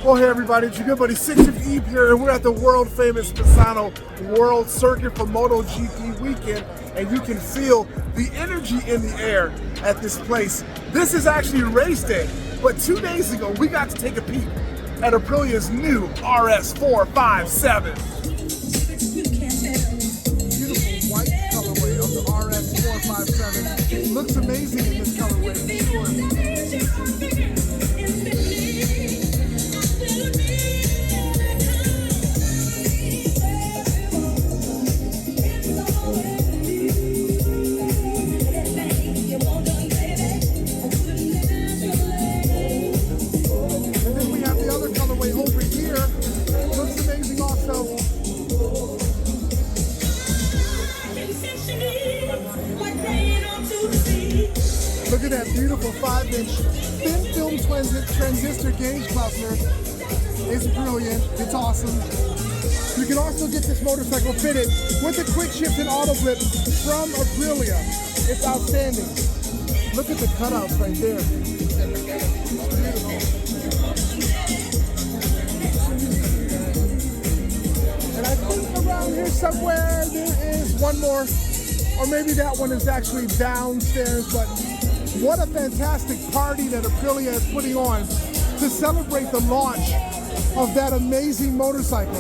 Well, hey everybody, it's your good buddy 60 Eve here, and we're at the world famous Misano World Circuit for MotoGP weekend, and you can feel the energy in the air at this place. This is actually race day, but 2 days ago we got to take a peek at Aprilia's new RS-457. Beautiful white colorway of the RS-457. It looks amazing in this colorway for sure. Look at that beautiful 5-inch thin film transistor gauge cluster. It's brilliant. It's awesome. You can also get this motorcycle fitted with a quick shift and auto blip from Aprilia. It's outstanding. Look at the cutouts right there. Beautiful. And I think around here somewhere there is one more, or maybe that one is actually downstairs, but what a fantastic party that Aprilia is putting on to celebrate the launch of that amazing motorcycle.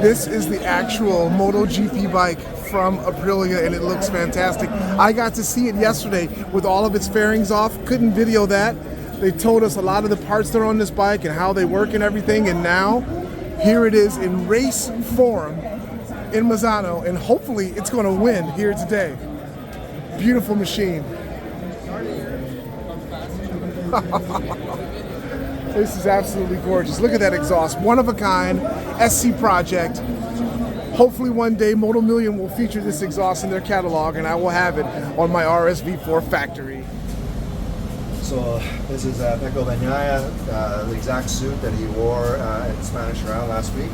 This is the actual MotoGP bike from Aprilia, and it looks fantastic. I got to see it yesterday with all of its fairings off. Couldn't video that. They told us a lot of the parts that are on this bike and how they work and everything, and now here it is in race form in Misano, and hopefully it's going to win here today. Beautiful machine. This is absolutely gorgeous. Look at that exhaust. One of a kind, SC project. Hopefully one day Moto Million will feature this exhaust in their catalog, and I will have it on my RSV4 factory. So this is Pecco Bagnaia, the exact suit that he wore at the Spanish round last week.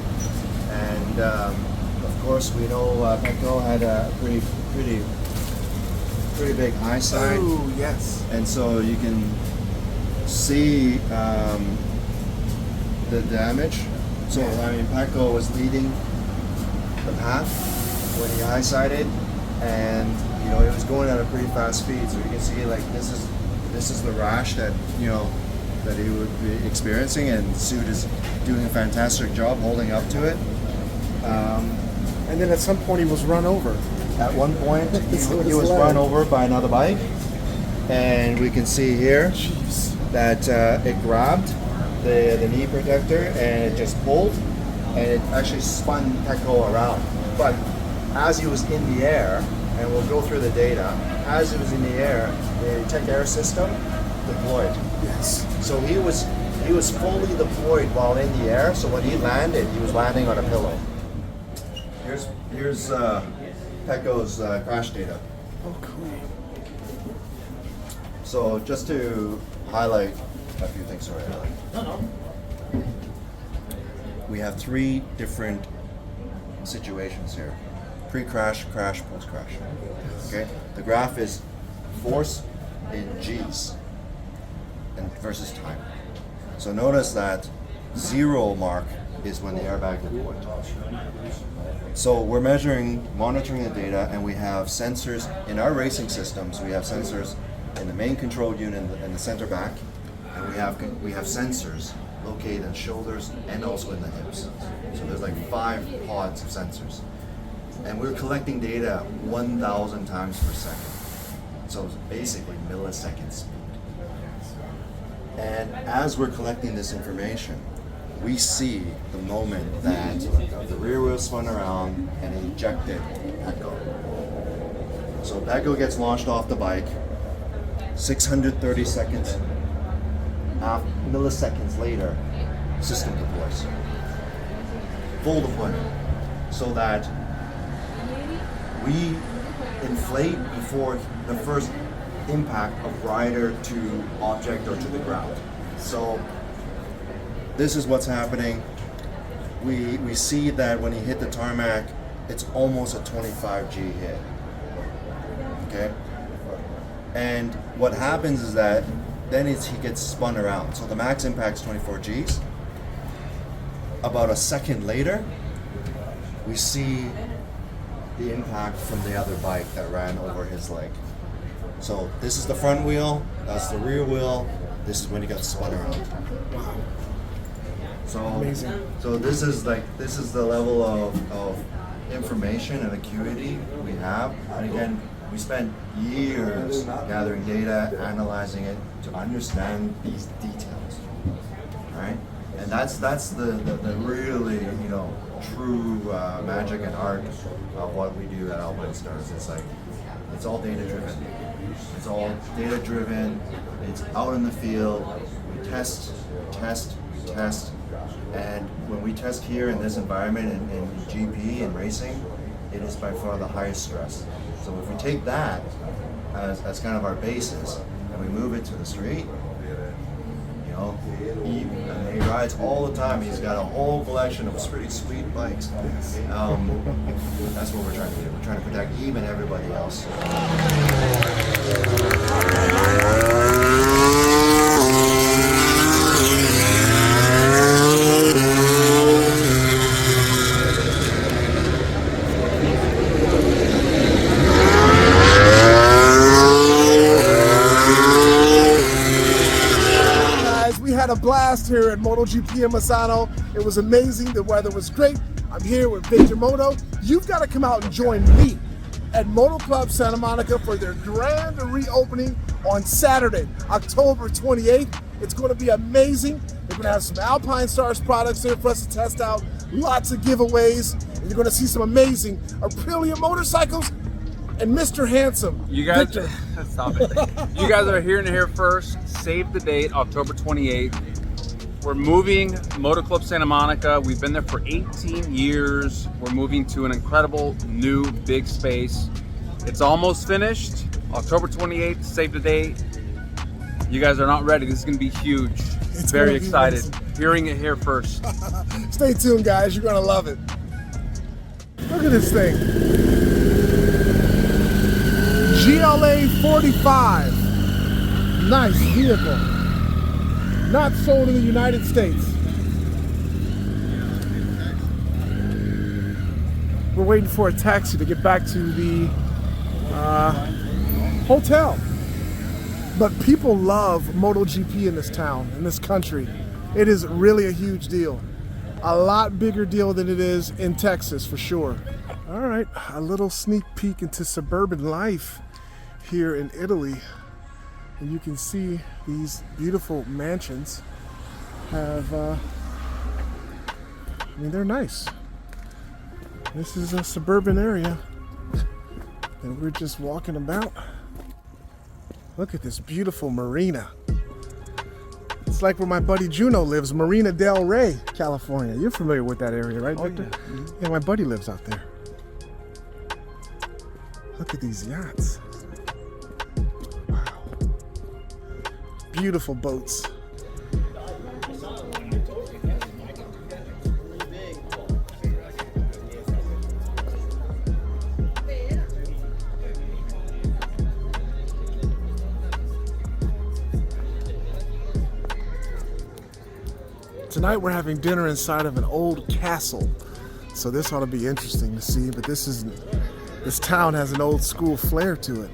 And of course we know Pecco had a pretty big eyesight. Oh, yes. And so you can see the damage. So I mean, Pecco was leading the path when he eyesighted, and you know, it was going at a pretty fast speed. So you can see, like, this is the rash that, you know, that he would be experiencing, and the suit is doing a fantastic job holding up to it. And then at some point he was run over. At one point he was run over by another bike, and we can see here that it grabbed the knee protector and it just pulled, and it actually spun Pecco around. But as he was in the air, and we'll go through the data, as it was in the air, the TechAir system deployed. Yes. So he was fully deployed while in the air, so when he landed, he was landing on a pillow. Here's Pecco's crash data. Oh, cool. So just to highlight a few things, sorry, Alec. No. We have 3 different situations here: pre-crash, crash, post-crash. Okay, the graph is force in G's and versus time. So notice that 0 mark is when the airbag deployed. So we're monitoring the data, and we have sensors in our racing systems. We have sensors in the main control unit in the center back, and we have sensors located in shoulders and also in the hips. So there's like 5 pods of sensors, and we're collecting data 1,000 times per second. So it's basically millisecond speed. And as we're collecting this information, we see the moment that the rear wheel spun around and ejected Pecco. So Pecco gets launched off the bike. 630 seconds, milliseconds later, system deploys. Full deployment. So that we inflate before the first impact of rider to object or to the ground. So this is what's happening. We see that when he hit the tarmac, it's almost a 25 G hit. Okay? And what happens is that then he gets spun around. So the max impact's 24 Gs. About a second later, we see the impact from the other bike that ran over his leg. So this is the front wheel, that's the rear wheel, this is when he got spun around. Wow. So, Amazing. So this is the level of information and acuity we have. And again, we spent years gathering data, analyzing it to understand these details, right? And that's the really, you know, true magic and art of what we do at Alpinestars. It's like, it's all data driven. It's all data driven. It's out in the field. We test, and when we test here in this environment in GP and racing, it is by far the highest stress. So if we take that as kind of our basis and we move it to the street, you know, he rides all the time. He's got a whole collection of pretty sweet bikes. That's what we're trying to do. We're trying to protect him and everybody else. Had a blast here at MotoGP in Misano. It was amazing. The weather was great. I'm here with Victor Moto. You've got to come out and join me at Moto Club Santa Monica for their grand reopening on Saturday, October 28th. It's going to be amazing. They're going to have some Alpinestars products there for us to test out, lots of giveaways, and you're going to see some amazing Aprilia motorcycles and Mr. Handsome. You guys, Victor. Stop it. You guys are hearing it here first. Save the date, October 28th. We're moving Moto Club Santa Monica. We've been there for 18 years. We're moving to an incredible new big space. It's almost finished. October 28th, save the date. You guys are not ready. This is going to be huge. It's Very gonna be excited. amazing. Hearing it here first. Stay tuned, guys. You're going to love it. Look at this thing. GLA 45. Nice vehicle. Not sold in the United States. We're waiting for a taxi to get back to the hotel. But people love MotoGP in this town, in this country. It is really a huge deal. A lot bigger deal than it is in Texas, for sure. All right, a little sneak peek into suburban life here in Italy. And you can see these beautiful mansions have, I mean, they're nice. This is a suburban area and we're just walking about. Look at this beautiful marina. It's like where my buddy Juno lives, Marina del Rey, California. You're familiar with that area, right, Victor? Yeah. Mm-hmm. Yeah, my buddy lives out there. Look at these yachts. Wow. Beautiful boats. Tonight we're having dinner inside of an old castle, so this ought to be interesting to see. But this town has an old school flair to it.